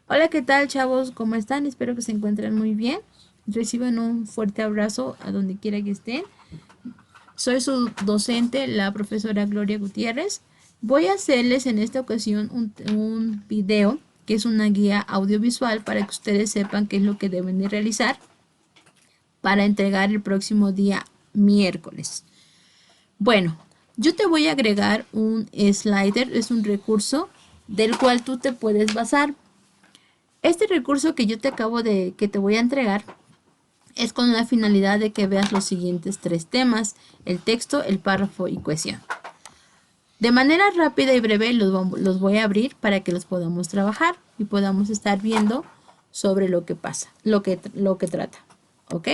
Hola, ¿qué tal, chavos? ¿Cómo están? Espero que se encuentren muy bien. Reciban un fuerte abrazo a donde quiera que estén. Soy su docente, la profesora Gloria Gutiérrez. Voy a hacerles en esta ocasión un video que es una guía audiovisual para que ustedes sepan qué es lo que deben de realizar para entregar el próximo día miércoles. Bueno, yo te voy a agregar un slider, es un recurso del cual tú te puedes basar. Este recurso que yo te que te voy a entregar es con la finalidad de que veas los siguientes tres temas: el texto, el párrafo y cohesión. De manera rápida y breve los voy a abrir para que los podamos trabajar y podamos estar viendo sobre lo que pasa, lo que trata. ¿Ok?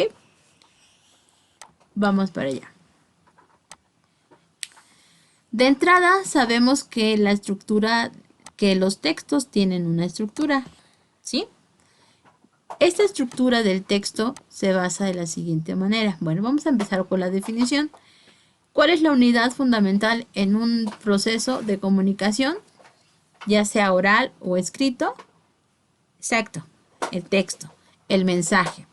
Vamos para allá. De entrada sabemos que que los textos tienen una estructura, ¿sí? Esta estructura del texto se basa de la siguiente manera. Bueno, vamos a empezar con la definición. ¿Cuál es la unidad fundamental en un proceso de comunicación, ya sea oral o escrito? Exacto, el texto, el mensaje.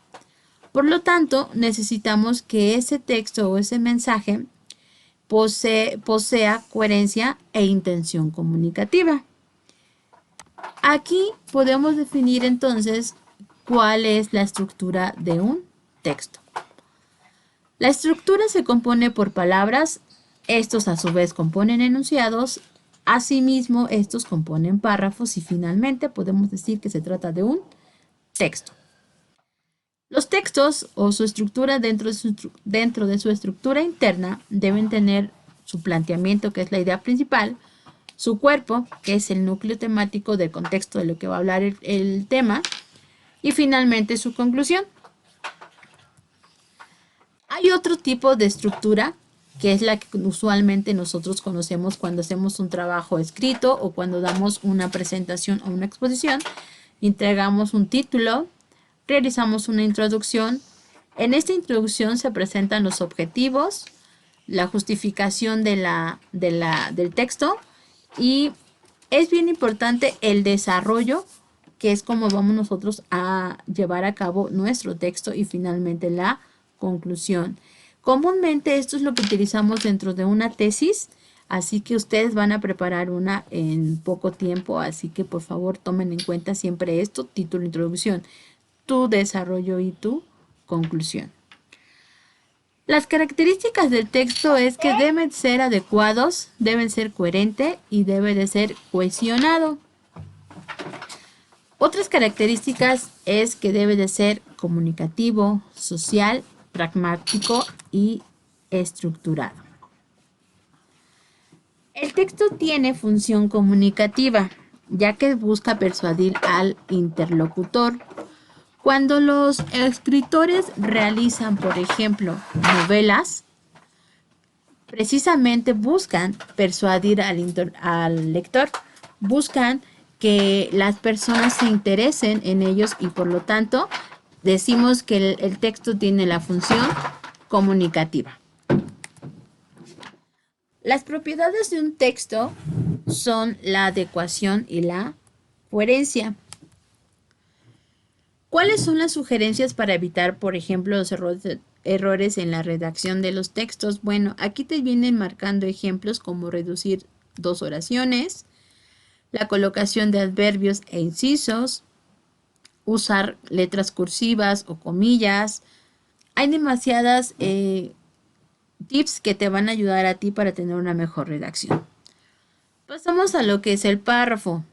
Por lo tanto, necesitamos que ese texto o ese mensaje posea coherencia e intención comunicativa. Aquí podemos definir entonces cuál es la estructura de un texto. La estructura se compone por palabras, estos a su vez componen enunciados, asimismo estos componen párrafos y finalmente podemos decir que se trata de un texto. Los textos o su estructura dentro de su estructura interna deben tener su planteamiento, que es la idea principal, su cuerpo, que es el núcleo temático del contexto de lo que va a hablar el tema, y finalmente su conclusión. Hay otro tipo de estructura que es la que usualmente nosotros conocemos cuando hacemos un trabajo escrito o cuando damos una presentación o una exposición. Entregamos un título, realizamos una introducción. En esta introducción se presentan los objetivos, la justificación del texto y es bien importante el desarrollo, que es como vamos nosotros a llevar a cabo nuestro texto y finalmente la conclusión. Comúnmente esto es lo que utilizamos dentro de una tesis, así que ustedes van a preparar una en poco tiempo, así que por favor tomen en cuenta siempre esto: título, introducción, tu desarrollo y tu conclusión. Las características del texto es que deben ser adecuados, deben ser coherentes y debe de ser cohesionado. Otras características es que debe de ser comunicativo, social, pragmático y estructurado. El texto tiene función comunicativa, ya que busca persuadir al interlocutor. Cuando los escritores realizan, por ejemplo, novelas, precisamente buscan persuadir al lector, buscan que las personas se interesen en ellos y por lo tanto decimos que el texto tiene la función comunicativa. Las propiedades de un texto son la adecuación y la coherencia. ¿Cuáles son las sugerencias para evitar, por ejemplo, los errores en la redacción de los textos? Bueno, aquí te vienen marcando ejemplos como reducir dos oraciones, la colocación de adverbios e incisos, usar letras cursivas o comillas. Hay demasiadas tips que te van a ayudar a ti para tener una mejor redacción. Pasamos a lo que es el párrafo.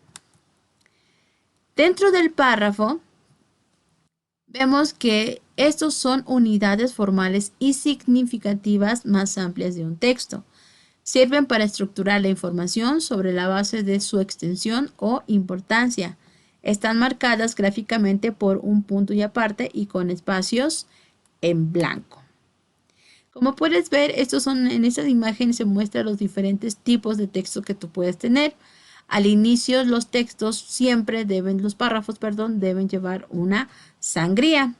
Dentro del párrafo vemos que estos son unidades formales y significativas más amplias de un texto. Sirven para estructurar la información sobre la base de su extensión o importancia. Están marcadas gráficamente por un punto y aparte y con espacios en blanco. Como puedes ver, en estas imágenes se muestran los diferentes tipos de texto que tú puedes tener. Al inicio los los párrafos, deben llevar una sangría.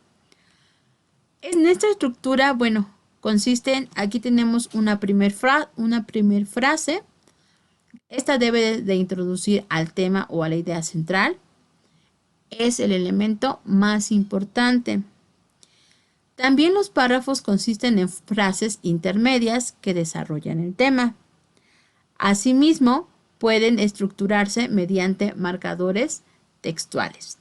En esta estructura, bueno, aquí tenemos una primer frase. Esta debe de introducir al tema o a la idea central. es el elemento más importante. También los párrafos consisten en frases intermedias que desarrollan el tema. Asimismo, pueden estructurarse mediante marcadores textuales.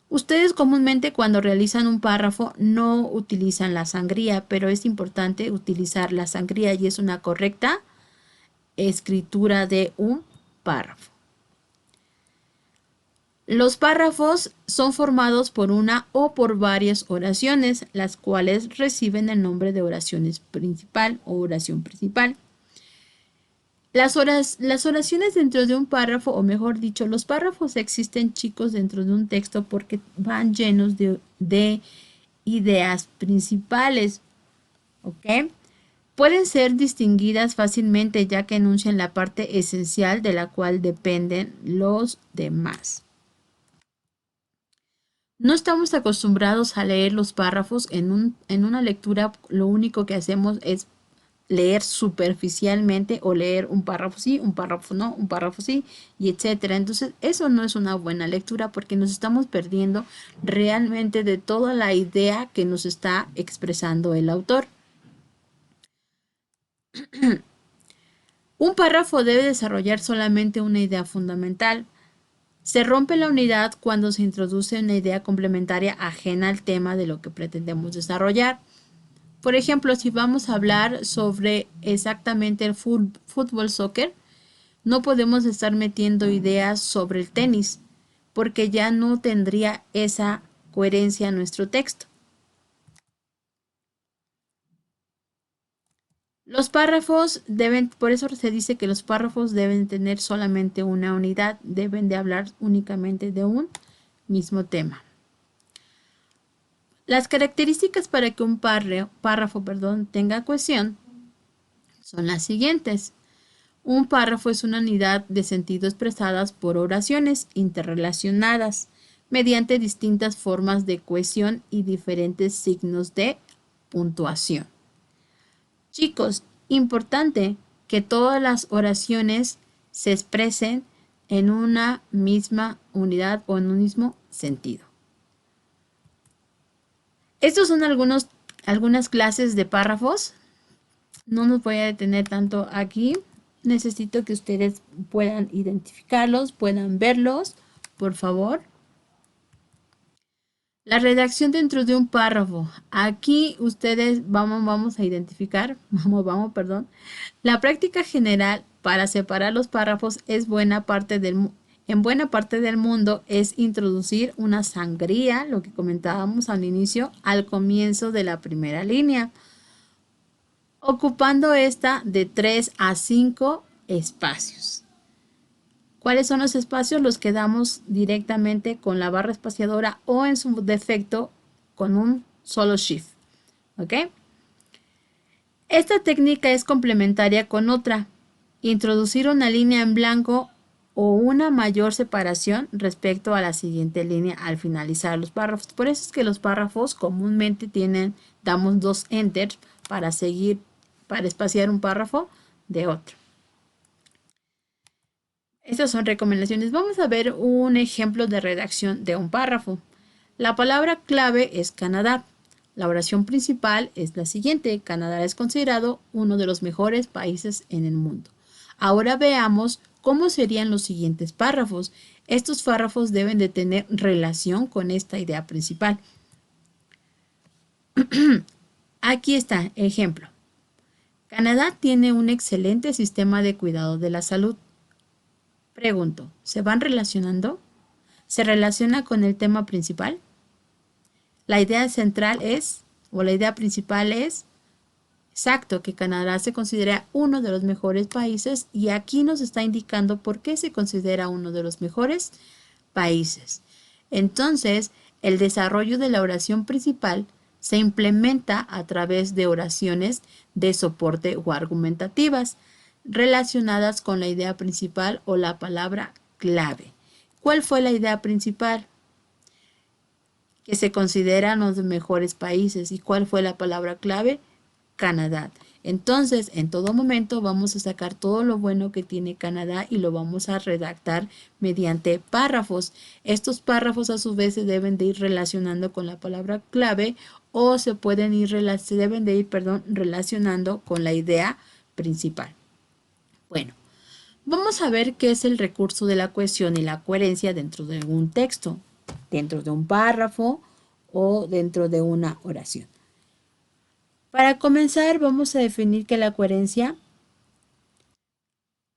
Ustedes comúnmente cuando realizan un párrafo no utilizan la sangría, pero es importante utilizar la sangría y es una correcta escritura de un párrafo. Los párrafos son formados por una o por varias oraciones, las cuales reciben el nombre de oraciones principal o oración principal. Las oraciones dentro de un párrafo, o mejor dicho, los párrafos existen, chicos, dentro de un texto porque van llenos de ideas principales, ¿ok? Pueden ser distinguidas fácilmente ya que enuncian la parte esencial de la cual dependen los demás. No estamos acostumbrados a leer los párrafos en una lectura, lo único que hacemos es leer superficialmente o leer un párrafo sí, un párrafo no, un párrafo sí, y etcétera. Entonces, eso no es una buena lectura porque nos estamos perdiendo realmente de toda la idea que nos está expresando el autor. Un párrafo debe desarrollar solamente una idea fundamental. Se rompe la unidad cuando se introduce una idea complementaria ajena al tema de lo que pretendemos desarrollar. Por ejemplo, si vamos a hablar sobre exactamente el fútbol, soccer, no podemos estar metiendo ideas sobre el tenis, porque ya no tendría esa coherencia en nuestro texto. Los párrafos deben, por eso se dice que los párrafos deben tener solamente una unidad, deben de hablar únicamente de un mismo tema. Las características para que un párrafo tenga cohesión son las siguientes. Un párrafo es una unidad de sentido expresadas por oraciones interrelacionadas mediante distintas formas de cohesión y diferentes signos de puntuación. Chicos, importante que todas las oraciones se expresen en una misma unidad o en un mismo sentido. Estos son algunas clases de párrafos. No nos voy a detener tanto aquí. Necesito que ustedes puedan identificarlos, puedan verlos, por favor. La redacción dentro de un párrafo. Aquí ustedes vamos a identificar, perdón. La práctica general para separar los párrafos en buena parte del mundo es introducir una sangría, lo que comentábamos al inicio, al comienzo de la primera línea, ocupando esta de 3 a 5 espacios. ¿Cuáles son los espacios? Los que damos directamente con la barra espaciadora o en su defecto con un solo shift. ¿Ok? Esta técnica es complementaria con otra. Introducir una línea en blanco o una mayor separación respecto a la siguiente línea al finalizar los párrafos. Por eso es que los párrafos comúnmente damos 2 enters para espaciar un párrafo de otro. Estas son recomendaciones. Vamos a ver un ejemplo de redacción de un párrafo. La palabra clave es Canadá. La oración principal es la siguiente. Canadá es considerado uno de los mejores países en el mundo. Ahora veamos cómo serían los siguientes párrafos. Estos párrafos deben de tener relación con esta idea principal. Aquí está, ejemplo. Canadá tiene un excelente sistema de cuidado de la salud. Pregunto, ¿se van relacionando? ¿Se relaciona con el tema principal? La idea central es, o la idea principal es, exacto, que Canadá se considera uno de los mejores países y aquí nos está indicando por qué se considera uno de los mejores países. Entonces, el desarrollo de la oración principal se implementa a través de oraciones de soporte o argumentativas relacionadas con la idea principal o la palabra clave. ¿Cuál fue la idea principal? Que se consideran los mejores países. ¿Y cuál fue la palabra clave? Canadá. Entonces, en todo momento vamos a sacar todo lo bueno que tiene Canadá y lo vamos a redactar mediante párrafos. Estos párrafos a su vez se deben de ir relacionando con la palabra clave o se deben de ir, relacionando con la idea principal. Bueno, vamos a ver qué es el recurso de la cohesión y la coherencia dentro de un texto, dentro de un párrafo o dentro de una oración. Para comenzar, vamos a definir que la coherencia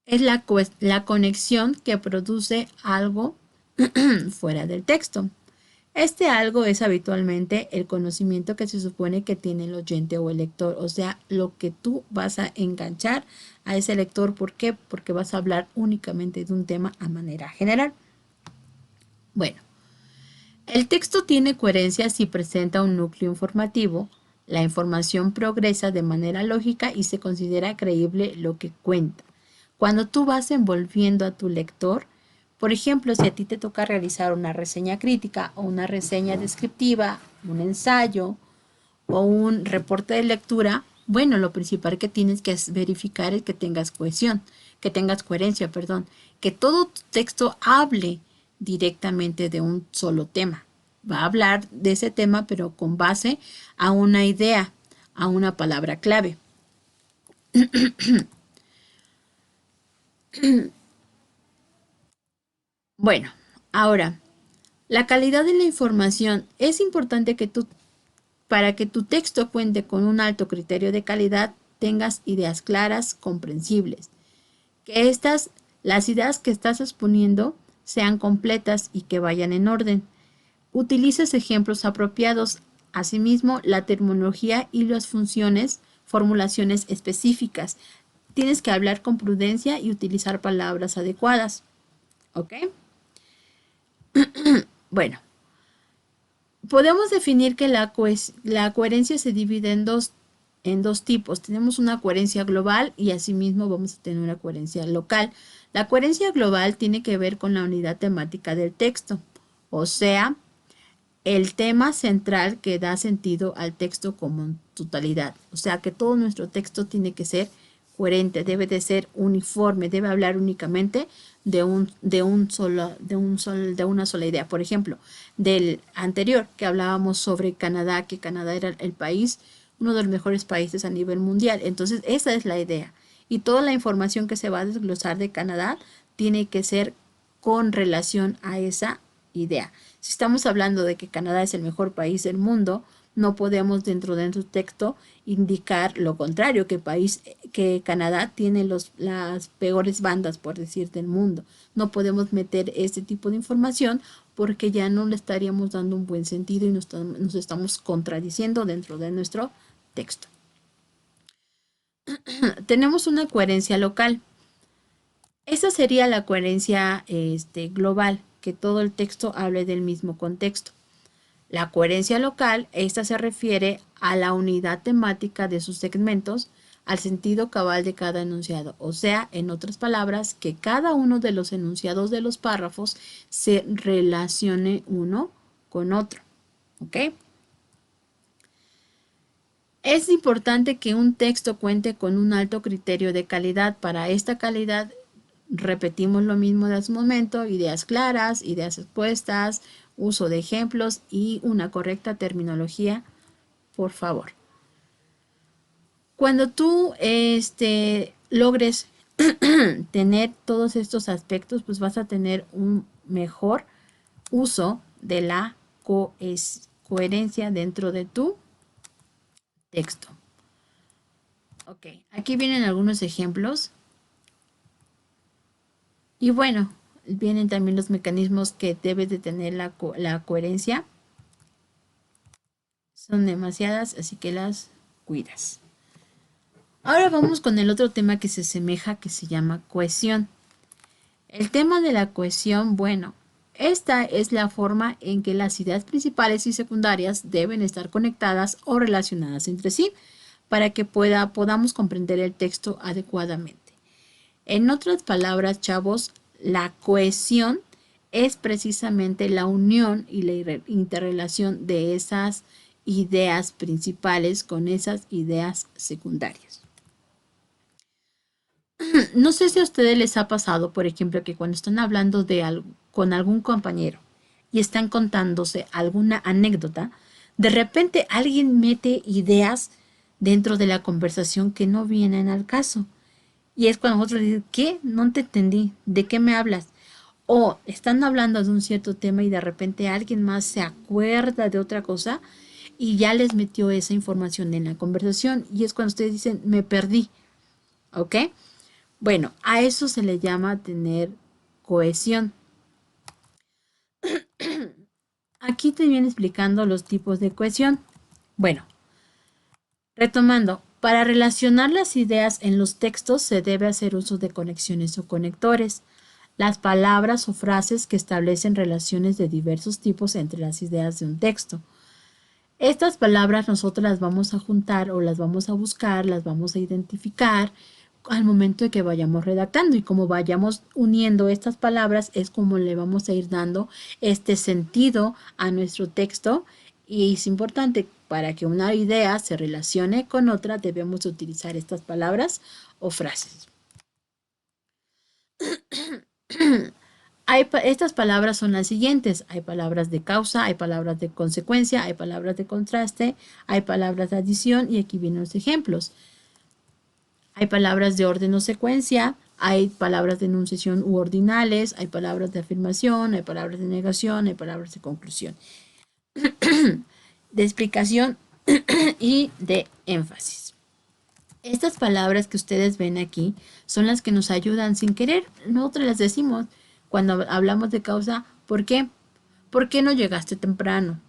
es la conexión que produce algo fuera del texto. Este algo es habitualmente el conocimiento que se supone que tiene el oyente o el lector, o sea, lo que tú vas a enganchar a ese lector. ¿Por qué? Porque vas a hablar únicamente de un tema a manera general. Bueno, el texto tiene coherencia si presenta un núcleo informativo, la información progresa de manera lógica y se considera creíble lo que cuenta. Cuando tú vas envolviendo a tu lector, por ejemplo, si a ti te toca realizar una reseña crítica o una reseña descriptiva, un ensayo o un reporte de lectura, bueno, lo principal que tienes que verificar es que tengas coherencia, que todo tu texto hable directamente de un solo tema. Va a hablar de ese tema, pero con base a una idea, a una palabra clave. Bueno, ahora, la calidad de la información es importante para que tu texto cuente con un alto criterio de calidad, tengas ideas claras, comprensibles. Que las ideas que estás exponiendo sean completas y que vayan en orden. Utilices ejemplos apropiados. Asimismo, la terminología y las formulaciones específicas. Tienes que hablar con prudencia y utilizar palabras adecuadas. ¿Ok? Bueno, podemos definir que la coherencia se divide en dos tipos. Tenemos una coherencia global y asimismo vamos a tener una coherencia local. La coherencia global tiene que ver con la unidad temática del texto, o sea, el tema central que da sentido al texto como totalidad. O sea, que todo nuestro texto tiene que ser coherente, debe de ser uniforme, debe hablar únicamente de una sola idea. Por ejemplo, del anterior que hablábamos sobre Canadá, que Canadá era el país, uno de los mejores países a nivel mundial. Entonces, esa es la idea. Y toda la información que se va a desglosar de Canadá tiene que ser con relación a esa idea. Si estamos hablando de que Canadá es el mejor país del mundo, no podemos dentro de su texto indicar lo contrario, que Canadá tiene las peores bandas, por decir, del mundo. No podemos meter este tipo de información porque ya no le estaríamos dando un buen sentido y nos estamos contradiciendo dentro de nuestro texto. Tenemos una coherencia local. Esa sería la coherencia global, que todo el texto hable del mismo contexto. La coherencia local, esta se refiere a la unidad temática de sus segmentos, al sentido cabal de cada enunciado, o sea, en otras palabras, que cada uno de los enunciados de los párrafos se relacione uno con otro. ¿Ok? Es importante que un texto cuente con un alto criterio de calidad. Para esta calidad, repetimos lo mismo de hace un momento: ideas claras, ideas expuestas, uso de ejemplos y una correcta terminología, por favor. Cuando tú logres tener todos estos aspectos, pues vas a tener un mejor uso de la coherencia dentro de tu texto. Ok, aquí vienen algunos ejemplos. Y bueno, vienen también los mecanismos que debes de tener la coherencia. Son demasiadas, así que las cuidas. Ahora vamos con el otro tema que se asemeja, que se llama cohesión. El tema de la cohesión, bueno, esta es la forma en que las ideas principales y secundarias deben estar conectadas o relacionadas entre sí para que podamos comprender el texto adecuadamente. En otras palabras, chavos, la cohesión es precisamente la unión y la interrelación de esas ideas principales con esas ideas secundarias. No sé si a ustedes les ha pasado, por ejemplo, que cuando están hablando de algo con algún compañero y están contándose alguna anécdota, de repente alguien mete ideas dentro de la conversación que no vienen al caso. Y es cuando nosotros decimos, ¿qué? No te entendí. ¿De qué me hablas? O están hablando de un cierto tema y de repente alguien más se acuerda de otra cosa y ya les metió esa información en la conversación. Y es cuando ustedes dicen, me perdí. ¿Ok? Bueno, a eso se le llama tener cohesión. Aquí te viene explicando los tipos de cohesión. Bueno, retomando, para relacionar las ideas en los textos se debe hacer uso de conexiones o conectores, las palabras o frases que establecen relaciones de diversos tipos entre las ideas de un texto. Estas palabras nosotros las vamos a juntar o las vamos a buscar, las vamos a identificar al momento de que vayamos redactando y como vayamos uniendo estas palabras es como le vamos a ir dando este sentido a nuestro texto y es importante para que una idea se relacione con otra debemos utilizar estas palabras o frases. Estas palabras son las siguientes. Hay palabras de causa, hay palabras de consecuencia, hay palabras de contraste, hay palabras de adición y aquí vienen los ejemplos. Hay palabras de orden o secuencia, hay palabras de enunciación u ordinales, hay palabras de afirmación, hay palabras de negación, hay palabras de conclusión, de explicación y de énfasis. Estas palabras que ustedes ven aquí son las que nos ayudan sin querer. Nosotros las decimos cuando hablamos de causa. ¿Por qué? ¿Por qué no llegaste temprano?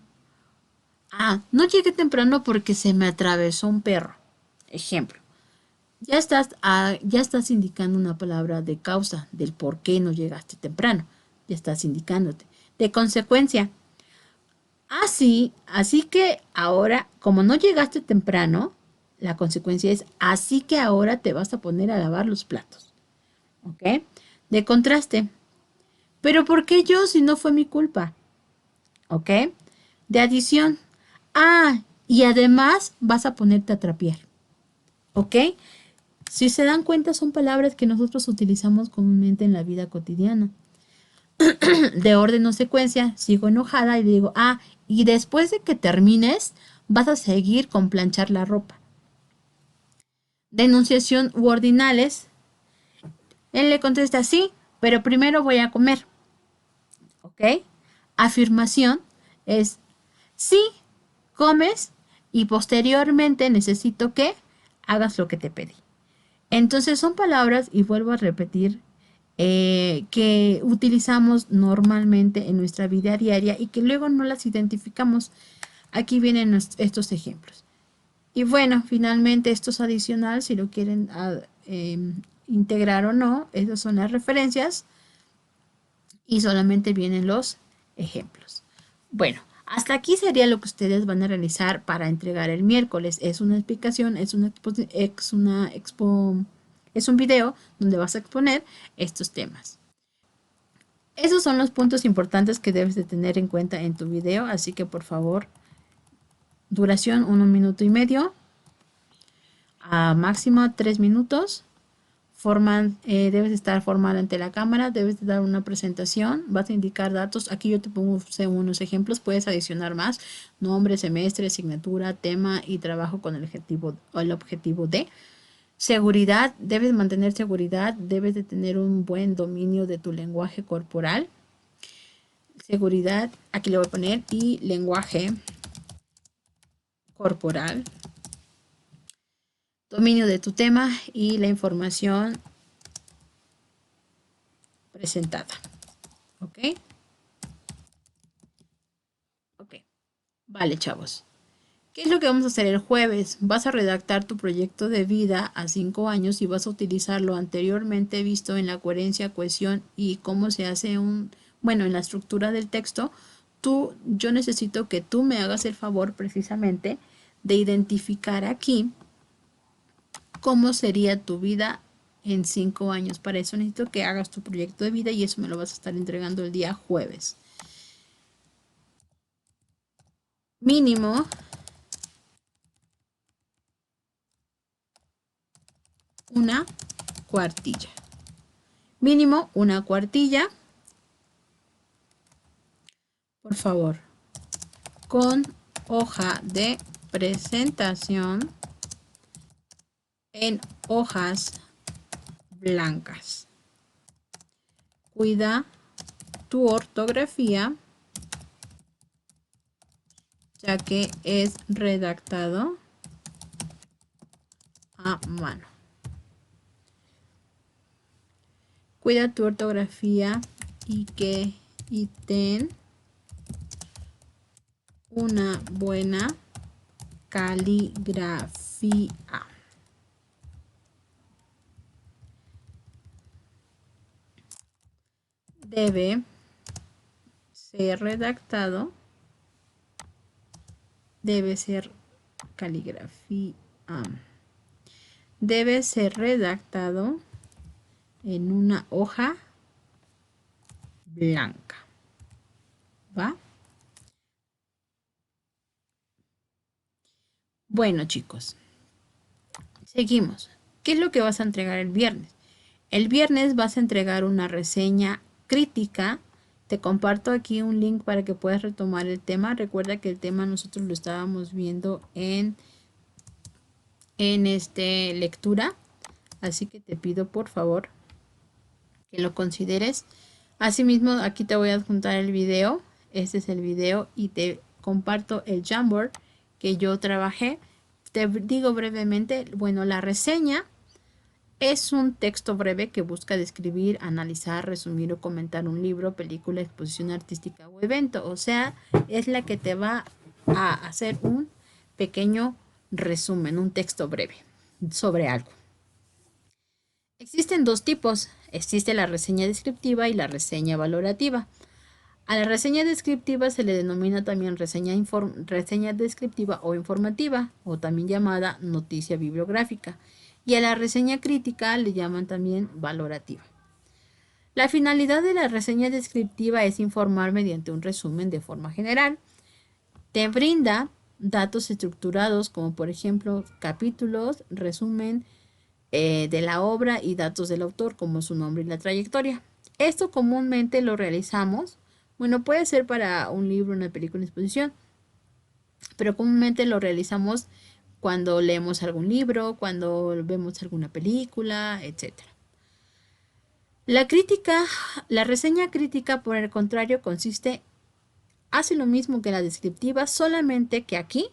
Ah, no llegué temprano porque se me atravesó un perro. Ejemplo. Ya estás indicando una palabra de causa del por qué no llegaste temprano. Ya estás indicándote. De consecuencia. Así que ahora, como no llegaste temprano, la consecuencia es, así que ahora te vas a poner a lavar los platos. ¿Ok? De contraste. Pero ¿por qué yo si no fue mi culpa? ¿Ok? De adición. Ah, y además vas a ponerte a trapear. ¿Ok? Si se dan cuenta, son palabras que nosotros utilizamos comúnmente en la vida cotidiana. De orden o secuencia, sigo enojada y digo, ah, y después de que termines, vas a seguir con planchar la ropa. Denunciación u ordinales, él le contesta, sí, pero primero voy a comer. ¿Ok? Afirmación es, sí, comes y posteriormente necesito que hagas lo que te pedí. Entonces son palabras, y vuelvo a repetir, que utilizamos normalmente en nuestra vida diaria y que luego no las identificamos. Aquí vienen estos ejemplos. Y bueno, finalmente esto es adicional, si lo quieren integrar o no, esas son las referencias y solamente vienen los ejemplos. Bueno, hasta aquí sería lo que ustedes van a realizar para entregar el miércoles. Es una explicación, es un video donde vas a exponer estos temas. Esos son los puntos importantes que debes de tener en cuenta en tu video, así que por favor, duración 1 minuto y medio, a máximo 3 minutos. Debes estar formal ante la cámara, debes de dar una presentación, vas a indicar datos. Aquí yo te pongo unos ejemplos, puedes adicionar más: nombre, semestre, asignatura, tema y trabajo con el objetivo de seguridad. Debes mantener seguridad, debes de tener un buen dominio de tu lenguaje corporal. Seguridad, aquí le voy a poner, y lenguaje corporal, dominio de tu tema y la información presentada. ¿Ok? Ok. Vale, chavos. ¿Qué es lo que vamos a hacer el jueves? Vas a redactar tu proyecto de vida a 5 años y vas a utilizar lo anteriormente visto en la coherencia, cohesión y cómo se hace en la estructura del texto. Yo necesito que tú me hagas el favor precisamente de identificar aquí cómo sería tu vida en 5 años. Para eso necesito que hagas tu proyecto de vida y eso me lo vas a estar entregando el día jueves. Mínimo una cuartilla. Mínimo una cuartilla, por favor, con hoja de presentación en hojas blancas. Cuida tu ortografía, ya que es redactado a mano. Cuida tu ortografía y ten una buena caligrafía. Debe ser redactado, debe ser caligrafía, debe ser redactado en una hoja blanca. ¿Va? Bueno, chicos, seguimos. ¿Qué es lo que vas a entregar el viernes? El viernes vas a entregar una reseña crítica. Te comparto aquí un link para que puedas retomar el tema. Recuerda que el tema nosotros lo estábamos viendo en lectura. Así que te pido por favor que lo consideres. Asimismo, aquí te voy a adjuntar el video. Este es el video y te comparto el Jamboard que yo trabajé. Te digo brevemente, bueno, la reseña es un texto breve que busca describir, analizar, resumir o comentar un libro, película, exposición artística o evento. O sea, es la que te va a hacer un pequeño resumen, un texto breve sobre algo. Existen dos tipos. Existe la reseña descriptiva y la reseña valorativa. A la reseña descriptiva se le denomina también reseña descriptiva o informativa, o también llamada noticia bibliográfica. Y a la reseña crítica le llaman también valorativa. La finalidad de la reseña descriptiva es informar mediante un resumen de forma general. Te brinda datos estructurados como por ejemplo capítulos, resumen de la obra y datos del autor como su nombre y la trayectoria. Esto comúnmente lo realizamos, bueno, puede ser para un libro, una película, una exposición, pero comúnmente lo realizamos cuando leemos algún libro, cuando vemos alguna película, etc. La reseña crítica, por el contrario, hace lo mismo que la descriptiva, solamente que aquí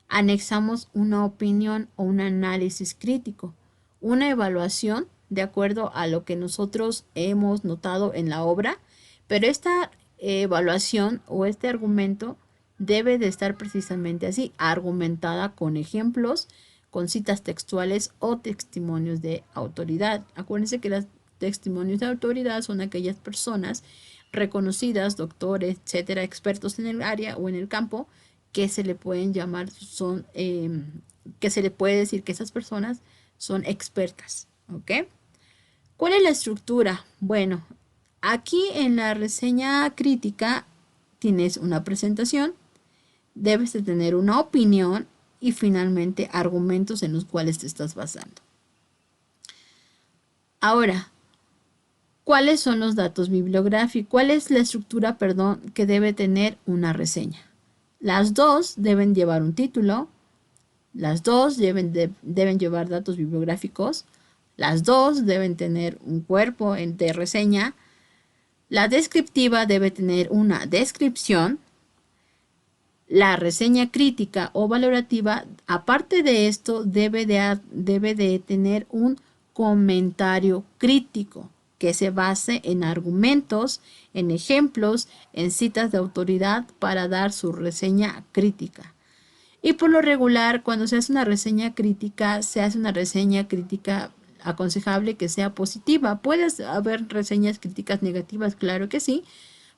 anexamos una opinión o un análisis crítico, una evaluación de acuerdo a lo que nosotros hemos notado en la obra, pero esta evaluación o este argumento debe de estar precisamente así, argumentada con ejemplos, con citas textuales o testimonios de autoridad. Acuérdense que los testimonios de autoridad son aquellas personas reconocidas, doctores, etcétera, expertos en el área o en el campo, que se le pueden llamar, que se le puede decir que esas personas son expertas, ¿ok? ¿Cuál es la estructura? Bueno, aquí en la reseña crítica tienes una presentación, debes de tener una opinión y finalmente argumentos en los cuales te estás basando. Ahora, ¿cuáles son los datos bibliográficos? ¿Cuál es la estructura, que debe tener una reseña? Las dos deben llevar un título, las dos deben llevar datos bibliográficos, las dos deben tener un cuerpo de reseña, la descriptiva debe tener una descripción, la reseña crítica o valorativa, aparte de esto, debe de tener un comentario crítico que se base en argumentos, en ejemplos, en citas de autoridad para dar su reseña crítica. Y por lo regular, cuando se hace una reseña crítica, se hace una reseña crítica aconsejable que sea positiva. Puedes haber reseñas críticas negativas, claro que sí,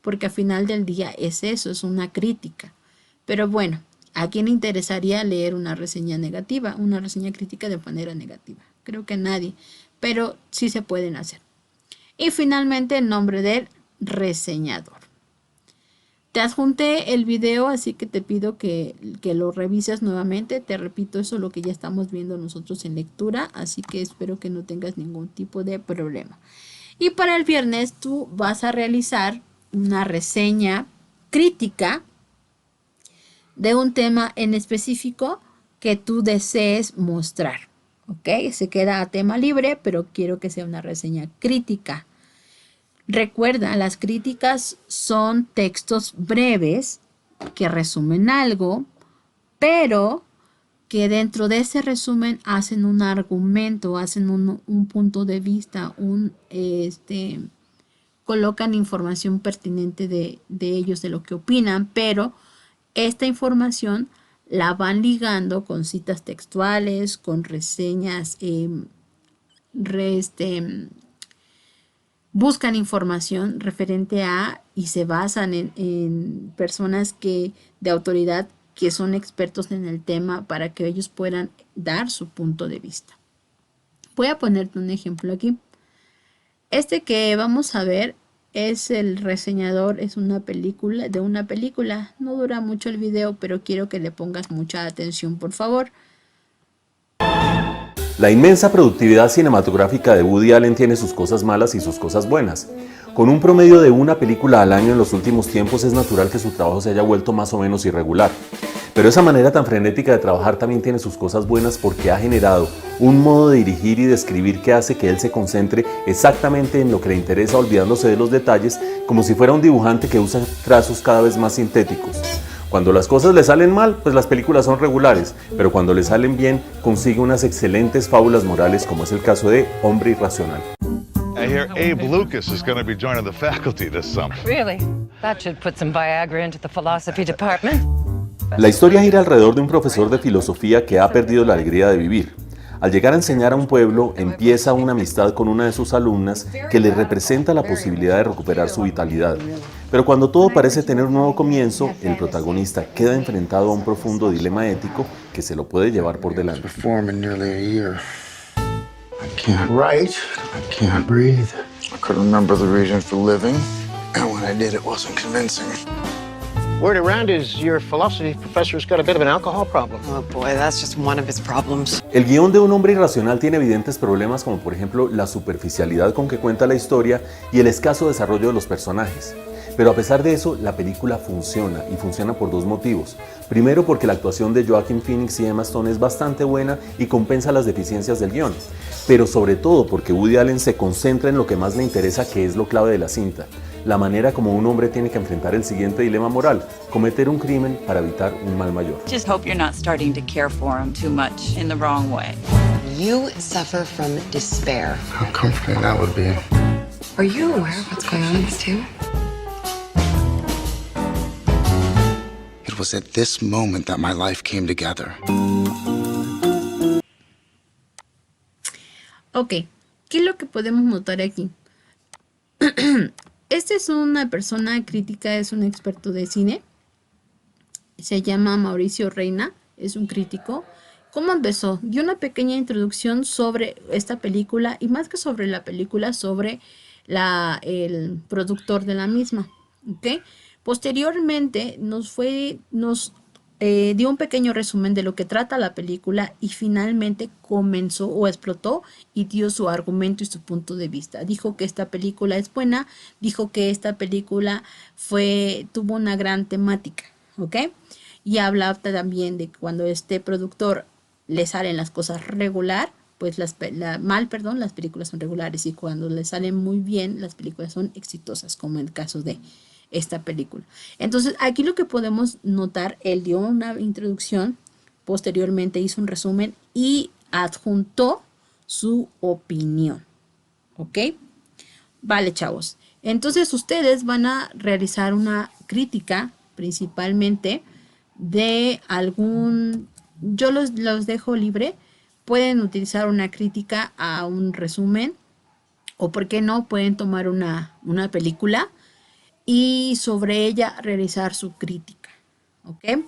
porque al final del día es eso, es una crítica. Pero bueno, ¿a quién le interesaría leer una reseña negativa, una reseña crítica de manera negativa? Creo que a nadie, pero sí se pueden hacer. Y finalmente el nombre del reseñador. Te adjunté el video, así que te pido que lo revises nuevamente. Te repito, eso es lo que ya estamos viendo nosotros en lectura, así que espero que no tengas ningún tipo de problema. Y para el viernes tú vas a realizar una reseña crítica de un tema en específico que tú desees mostrar. ¿Ok? Se queda a tema libre, pero quiero que sea una reseña crítica. Recuerda, las críticas son textos breves que resumen algo, pero que dentro de ese resumen hacen un argumento, hacen un punto de vista, colocan información pertinente de ellos, de lo que opinan, pero esta información la van ligando con citas textuales, con reseñas, buscan información referente a y se basan en personas de autoridad que son expertos en el tema para que ellos puedan dar su punto de vista. Voy a ponerte un ejemplo aquí. Este que vamos a ver es el reseñador, es una película, de una película. No dura mucho el video, pero quiero que le pongas mucha atención, por favor. La inmensa productividad cinematográfica de Woody Allen tiene sus cosas malas y sus cosas buenas. Con un promedio de una película al año en los últimos tiempos es natural que su trabajo se haya vuelto más o menos irregular. Pero esa manera tan frenética de trabajar también tiene sus cosas buenas porque ha generado un modo de dirigir y de escribir que hace que él se concentre exactamente en lo que le interesa, olvidándose de los detalles, como si fuera un dibujante que usa trazos cada vez más sintéticos. Cuando las cosas le salen mal, pues las películas son regulares, pero cuando le salen bien, consigue unas excelentes fábulas morales, como es el caso de Hombre Irracional. I hear Abe Lucas is going to be joining the faculty this summer. Really? That should put some Viagra into the philosophy department. La historia gira alrededor de un profesor de filosofía que ha perdido la alegría de vivir. Al llegar a enseñar a un pueblo, empieza una amistad con una de sus alumnas que le representa la posibilidad de recuperar su vitalidad. Pero cuando todo parece tener un nuevo comienzo, el protagonista queda enfrentado a un profundo dilema ético que se lo puede llevar por delante. I can't write, I can't breathe. I couldn't remember the reason for living, and when I did, it wasn't convincing. Word around is your philosophy professor's got a bit of an alcohol problem. Oh boy, that's just one of his problems. El guión de Un hombre irracional tiene evidentes problemas como por ejemplo la superficialidad con que cuenta la historia y el escaso desarrollo de los personajes. Pero a pesar de eso, la película funciona y funciona por dos motivos. Primero, porque la actuación de Joaquin Phoenix y Emma Stone es bastante buena y compensa las deficiencias del guión. Pero sobre todo porque Woody Allen se concentra en lo que más le interesa, que es lo clave de la cinta. La manera como un hombre tiene que enfrentar el siguiente dilema moral: cometer un crimen para evitar un mal mayor. Just hope you're not starting to care for him too much in the wrong way. You suffer from despair. How comforting that would be. Are you aware of what's going on in this too? It was at this moment that my life came together. Ok, ¿qué es lo que podemos notar aquí? Este es una persona crítica, es un experto de cine. Se llama Mauricio Reina, es un crítico. ¿Cómo empezó? Dio una pequeña introducción sobre esta película y más que sobre la película, sobre el productor de la misma. ¿Ok? Posteriormente nos dio un pequeño resumen de lo que trata la película y finalmente comenzó o explotó y dio su argumento y su punto de vista. Dijo que esta película es buena, dijo que esta película tuvo una gran temática, ¿ok? Y habla también de que cuando este productor le salen las cosas regular, pues las películas son regulares, y cuando le salen muy bien, las películas son exitosas, como en el caso de esta película. Entonces, aquí lo que podemos notar, él dio una introducción, posteriormente hizo un resumen y adjuntó su opinión. ¿Ok? Vale, chavos. Entonces, ustedes van a realizar una crítica, principalmente, de yo los dejo libre. Pueden utilizar una crítica a un resumen, o por qué no, pueden tomar una película y sobre ella realizar su crítica, ¿ok?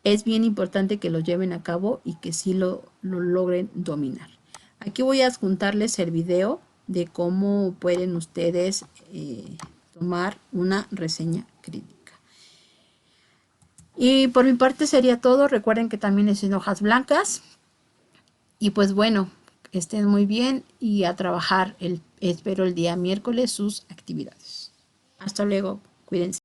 Es bien importante que lo lleven a cabo y que sí lo logren dominar. Aquí voy a adjuntarles el video de cómo pueden ustedes tomar una reseña crítica. Y por mi parte sería todo. Recuerden que también es en hojas blancas. Y pues bueno, estén muy bien y a trabajar. Espero el día miércoles sus actividades. Hasta luego. Cuídense.